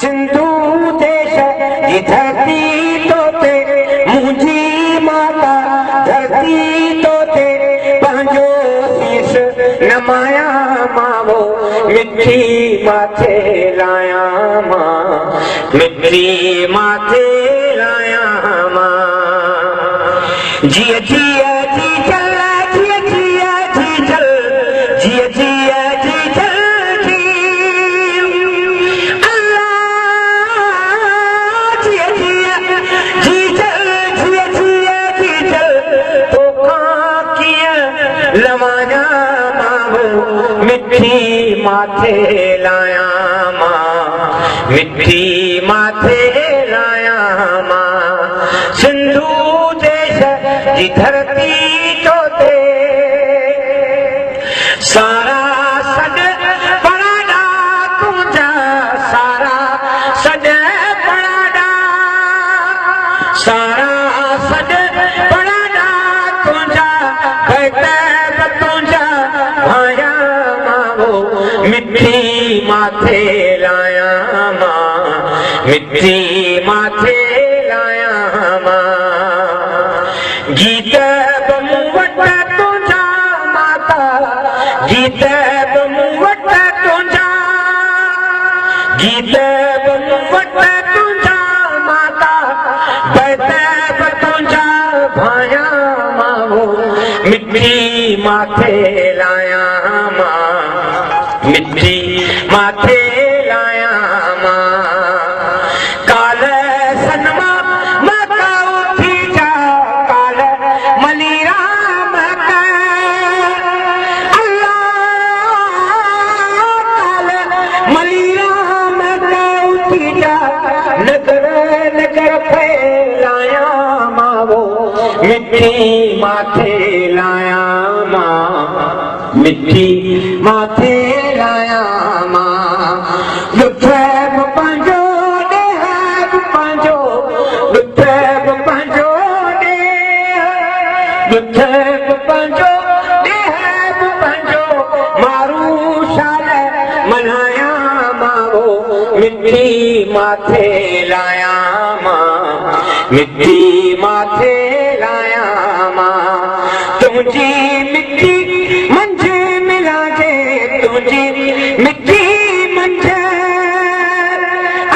सिंधु देश जी धरती तो ते मुझी माता धरती तो ते पंहिंजो शीश नमाया मावो मिठी माथे लाया मां मिठी माथे लाया मां जिया जिया जी चल जिया जिया जी चल जिया जिया जी चल जी अल्लाह जिया जिया जी चल जिया जिया जी चल तो किया लवाया मावो मिठी माथे लाया मां मिठी माथे लाया मां सिंधु देश जी धरती तो ते सारा सड पराडा तुझा सारा सड पराडा सारा सड पराडा तुझा बैतब तुझा भाया मावो मिठी माथे लाया मां मिठी माथे लाया मां गीत बमुवट तुझा माता गीत बमुवट तुझा गीत बमुवट तुझा माता बैतब तुझा भाया मावो मिठी माथे लाया मां मिठी माथे लाया मां काल सनमा मका उठी जा काल मलीरा मका अल्लाह काल मलीरा मका उठी जा नगर नगर फैलाया मावो मिठी माथे लाया मां मिठी माथे लाया मां लुथब पंहिंजो ॾेहब पंहिंजो लुथब पंहिंजो लुथब पंहिंजो ॾेहब पंहिंजो मारू शाल मल्हाया मावो मिठी माथे लाया मां मिठी माथे लाया मां तुंहिंजी मिठी मंझ मिला जे तुंहिंजी मिठी मंझ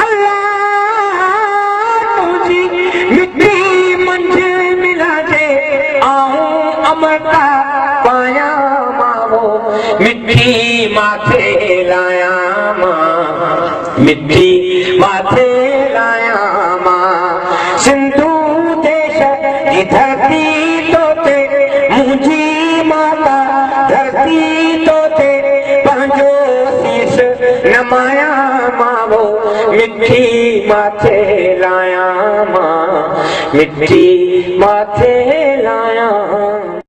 अल्लाह तुंहिंजी मिठी मंझ मिला जे आऊं अमृता पाया मावो मिठी माथे लाया मां मिठी माथे लाया मां सिंधु देश जी धरती तो ते मुझी माता धरती तो ते पंहिंजो शीश नमाया मावो मिठी माथे लाया मां मिठी माथे लाया